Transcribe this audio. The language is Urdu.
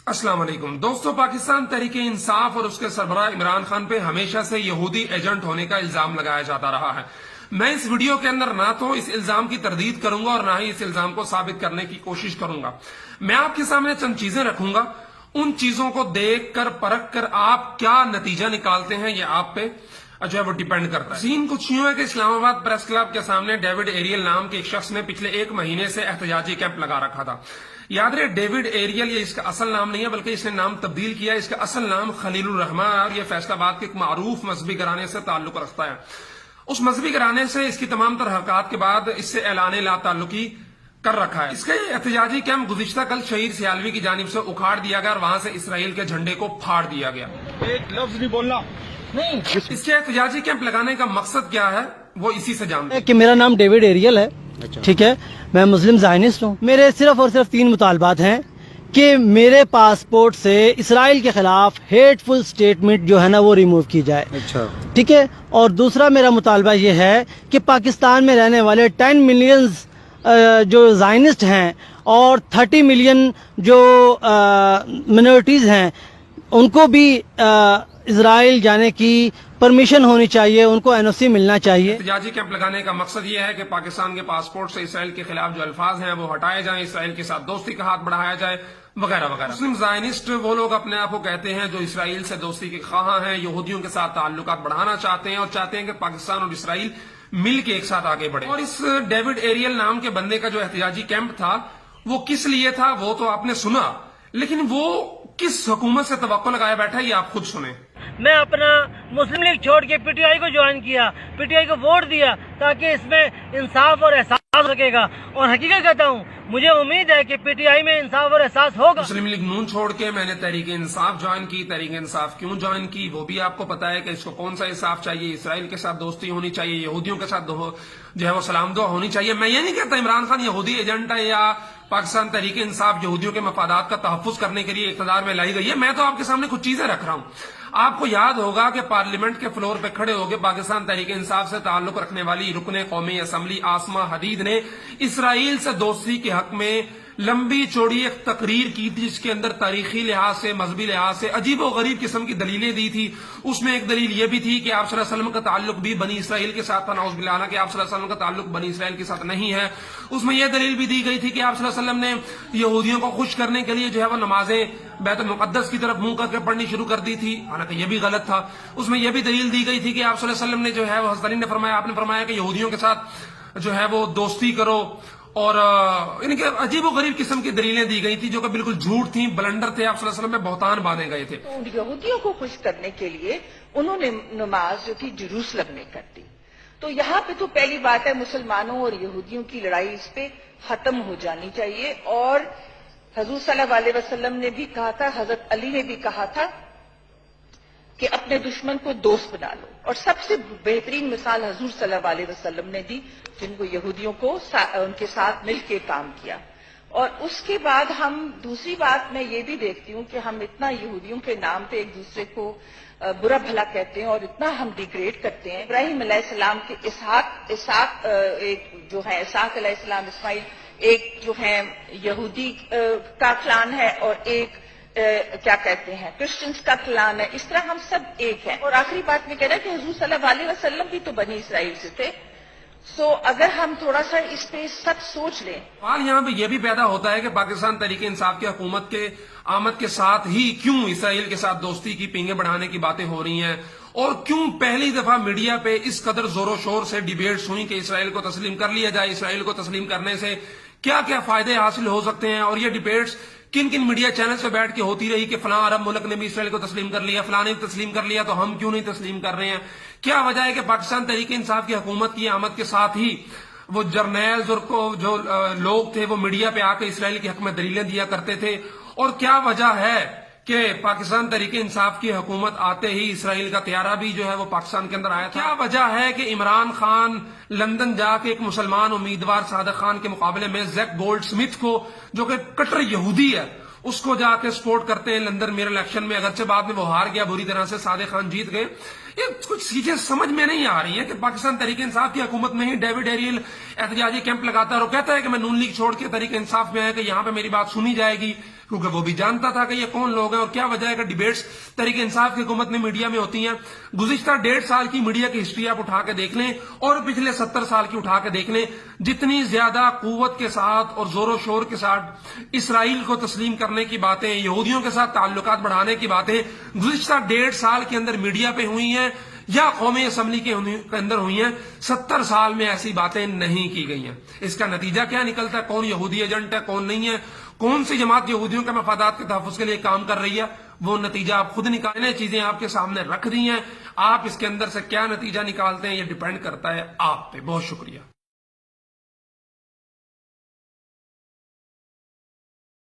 السلام علیکم دوستو، پاکستان تحریک انصاف اور اس کے سربراہ عمران خان پہ ہمیشہ سے یہودی ایجنٹ ہونے کا الزام لگایا جاتا رہا ہے۔ میں اس ویڈیو کے اندر نہ تو اس الزام کی تردید کروں گا اور نہ ہی اس الزام کو ثابت کرنے کی کوشش کروں گا۔ میں آپ کے سامنے چند چیزیں رکھوں گا، ان چیزوں کو دیکھ کر پرکھ کر آپ کیا نتیجہ نکالتے ہیں یہ آپ پہ جو ہے وہ ڈیپینڈ کرتا ہے۔ سین کچھ یوں ہے کہ اسلام آباد پریس کلب کے سامنے ڈیوڈ ایریل نام کے ایک شخص نے پچھلے 1 مہینے سے احتجاجی کیمپ لگا رکھا تھا۔ یاد رہے، ڈیوڈ ایریل یہ اس کا اصل نام نہیں ہے، بلکہ اس نے نام تبدیل کیا۔ اس کا اصل نام خلیل الرحمان ہے اور یہ فیصل آباد کے ایک معروف مذہبی گھرانے سے تعلق رکھتا ہے۔ اس مذہبی گھرانے سے اس کی تمام تر حرکات کے بعد اس سے اعلان لا تعلقی کر رکھا ہے۔ اس کا یہ احتجاجی کیمپ گزشتہ کل شہید سیالوی کی جانب سے اکھاڑ دیا گیا اور وہاں سے اسرائیل کے جھنڈے کو پھاڑ دیا گیا۔ ایک لفظ نہیں بولنا۔ نہیں، اس کے احتجاجی کیمپ لگانے کا مقصد کیا ہے وہ اسی سے جانتے ہیں۔ کہ میرا نام ڈیوڈ ایریل ہے، ٹھیک ہے، میں مسلم زائنسٹ ہوں۔ میرے صرف اور صرف 3 مطالبات ہیں کہ میرے پاسپورٹ سے اسرائیل کے خلاف ہیٹ فل سٹیٹمنٹ جو ہے نا وہ ریموو کی جائے، ٹھیک ہے۔ اور دوسرا میرا مطالبہ یہ ہے کہ پاکستان میں رہنے والے 10 ملینز جو زائنسٹ ہیں اور 30 ملین جو منورٹیز ہیں ان کو بھی اسرائیل جانے کی پرمیشن ہونی چاہیے، ان کو NOC ملنا چاہیے۔ احتجاجی کیمپ لگانے کا مقصد یہ ہے کہ پاکستان کے پاسپورٹ سے اسرائیل کے خلاف جو الفاظ ہیں وہ ہٹائے جائیں، اسرائیل کے ساتھ دوستی کا ہاتھ بڑھایا جائے، وغیرہ وغیرہ۔ مسلم زائنسٹ وہ لوگ اپنے آپ کو کہتے ہیں جو اسرائیل سے دوستی کے خواہاں ہیں، یہودیوں کے ساتھ تعلقات بڑھانا چاہتے ہیں اور چاہتے ہیں کہ پاکستان اور اسرائیل مل کے ایک ساتھ آگے بڑھے۔ اور اس ڈیوڈ ایریل نام کے بندے کا جو احتجاجی کیمپ تھا وہ کس لیے تھا وہ تو آپ نے سنا، لیکن وہ کس حکومت سے توقع لگایا بیٹھا یہ آپ خود سنیں۔ میں اپنا مسلم لیگ چھوڑ کے PTI کو جوائن کیا، PTI کو ووٹ دیا تاکہ اس میں انصاف اور احساس رکے گا، اور حقیقت کہتا ہوں مجھے امید ہے کہ PTI میں انصاف اور احساس ہوگا۔ مسلم لیگ نون چھوڑ کے میں نے تحریک انصاف جوائن کی۔ تحریک انصاف کیوں جوائن کی وہ بھی آپ کو پتا ہے کہ اس کو کون سا انصاف چاہیے، اسرائیل کے ساتھ دوستی ہونی چاہیے، یہودیوں کے ساتھ جو ہے وہ سلام دعا ہونی چاہیے۔ میں یہ نہیں کہتا عمران خان یہودی ایجنٹ ہے یا پاکستان تحریک انصاف یہودیوں کے مفادات کا تحفظ کرنے کے لیے اقتدار میں لائی گئی ہے۔ میں تو آپ کے سامنے کچھ چیزیں رکھ رہا ہوں۔ آپ کو یاد ہوگا کہ پارلیمنٹ کے فلور پہ کھڑے ہو کے پاکستان تحریک انصاف سے تعلق رکھنے والی رکن قومی اسمبلی آسمہ حدید نے اسرائیل سے دوستی کے حق میں لمبی چوڑی ایک تقریر کی تھی، جس کے اندر تاریخی لحاظ سے، مذہبی لحاظ سے عجیب و غریب قسم کی دلیلیں دی تھی۔ اس میں ایک دلیل یہ بھی تھی کہ آپ صلی اللہ علیہ وسلم کا تعلق بھی بنی اسرائیل کے ساتھ تھا، نعوذ باللہ، کہ آپ صلی اللہ علیہ وسلم کا تعلق بنی اسرائیل کے ساتھ نہیں ہے۔ اس میں یہ دلیل بھی دی گئی تھی کہ آپ صلی اللہ علیہ وسلم نے یہودیوں کو خوش کرنے کے لیے جو ہے وہ نمازیں بیت المقدس کی طرف منہ کر کے پڑھنی شروع کر دی تھی، حالانکہ یہ بھی غلط تھا۔ اس میں یہ بھی دلیل دی گئی تھی کہ آپ صلی اللہ علیہ وسلم نے جو ہے وہ حضرت علی نے فرمایا، آپ نے فرمایا کہ یہودیوں کے ساتھ جو ہے وہ دوستی کرو، اور ان کے عجیب و غریب قسم کی دلیلیں دی گئی تھی جو کہ بالکل جھوٹ تھیں، بلنڈر تھے، آپ صلی اللہ علیہ وسلم میں بہتان باندھے گئے تھے۔ ان یہودیوں کو خوش کرنے کے لیے انہوں نے نماز جو تھی جروسلم میں کر دی۔ تو یہاں پہ تو پہلی بات ہے مسلمانوں اور یہودیوں کی لڑائی اس پہ ختم ہو جانی چاہیے، اور حضور صلی اللہ علیہ وسلم نے بھی کہا تھا، حضرت علی نے بھی کہا تھا کہ اپنے دشمن کو دوست بنا لو، اور سب سے بہترین مثال حضور صلی اللہ علیہ وسلم نے دی، جن کو یہودیوں کو ان کے ساتھ مل کے کام کیا۔ اور اس کے بعد ہم دوسری بات میں یہ بھی دیکھتی ہوں کہ ہم اتنا یہودیوں کے نام پہ ایک دوسرے کو برا بھلا کہتے ہیں اور اتنا ہم ڈیگریڈ کرتے ہیں۔ ابراہیم علیہ السلام کے اسحاق ایک جو ہے اسحاق علیہ السلام اسماعیل ایک جو ہے یہودی کا کلان ہے اور ایک کیا کہتے ہیں کرسچنز کا کلان ہے، اس طرح ہم سب ایک ہیں۔ اور آخری بات میں کہہ رہا ہے کہ حضور صلی اللہ علیہ وسلم بھی تو بنی اسرائیل سے تھے، سو اگر ہم تھوڑا سا اس پہ سچ سوچ لیں۔ سوال یہاں پہ یہ بھی پیدا ہوتا ہے کہ پاکستان تحریک انصاف کی حکومت کے آمد کے ساتھ ہی کیوں اسرائیل کے ساتھ دوستی کی پینگیں بڑھانے کی باتیں ہو رہی ہیں، اور کیوں پہلی دفعہ میڈیا پہ اس قدر زور و شور سے ڈیبیٹس ہوئی کہ اسرائیل کو تسلیم کر لیا جائے، اسرائیل کو تسلیم کرنے سے کیا کیا فائدے حاصل ہو سکتے ہیں، اور یہ ڈیبیٹس کن کن میڈیا چینلز پہ بیٹھ کے ہوتی رہی کہ فلاں عرب ملک نے بھی اسرائیل کو تسلیم کر لیا، فلاں نے تسلیم کر لیا تو ہم کیوں نہیں تسلیم کر رہے ہیں۔ کیا وجہ ہے کہ پاکستان تحریک انصاف کی حکومت کی آمد کے ساتھ ہی وہ جرنیلز اور جو لوگ تھے وہ میڈیا پہ آ کے اسرائیل کے حق میں دلیلیں دیا کرتے تھے، اور کیا وجہ ہے کہ پاکستان تحریک انصاف کی حکومت آتے ہی اسرائیل کا طیارہ بھی جو ہے وہ پاکستان کے اندر آیا تھا؟ کیا وجہ ہے کہ عمران خان لندن جا کے ایک مسلمان امیدوار صادق خان کے مقابلے میں زیک گولڈ سمتھ کو جو کہ کٹر یہودی ہے اس کو جا کے سپورٹ کرتے ہیں لندن میئر الیکشن میں، اگرچہ بعد میں وہ ہار گیا بری طرح سے، صادق خان جیت گئے۔ یہ کچھ چیزیں سمجھ میں نہیں آ رہی ہے کہ پاکستان تحریک انصاف کی حکومت میں ہی ڈیوڈ ایریل احتجاجی کیمپ لگاتا ہے اور کہتا ہے کہ میں نون لیگ چھوڑ کے تحریک انصاف میں ہے کہ یہاں پہ میری بات سنی جائے گی، کیونکہ وہ بھی جانتا تھا کہ یہ کون لوگ ہیں اور کیا وجہ ہے کہ ڈیبیٹس تحریک انصاف کی حکومت میں میڈیا میں ہوتی ہیں. گزشتہ 1.5 سال کی میڈیا کی ہسٹری آپ اٹھا کے دیکھ لیں اور پچھلے 70 سال کی اٹھا کے دیکھ لیں, جتنی زیادہ قوت کے ساتھ اور زور و شور کے ساتھ اسرائیل کو تسلیم کرنے کی باتیں, یہودیوں کے ساتھ تعلقات بڑھانے کی باتیں گزشتہ 1.5 سال کے اندر میڈیا پہ ہوئی ہیں یا قومی اسمبلی کے اندر ہوئی ہیں, 70 سال میں ایسی باتیں نہیں کی گئی ہیں. اس کا نتیجہ کیا نکلتا ہے؟ کون یہودی ایجنٹ ہے, کون نہیں ہے, کون سی جماعت یہودیوں کے مفادات کے تحفظ کے لیے کام کر رہی ہے, وہ نتیجہ آپ خود نکالیں. چیزیں آپ کے سامنے رکھ دی ہیں, آپ اس کے اندر سے کیا نتیجہ نکالتے ہیں یہ ڈیپینڈ کرتا ہے آپ پہ. بہت شکریہ.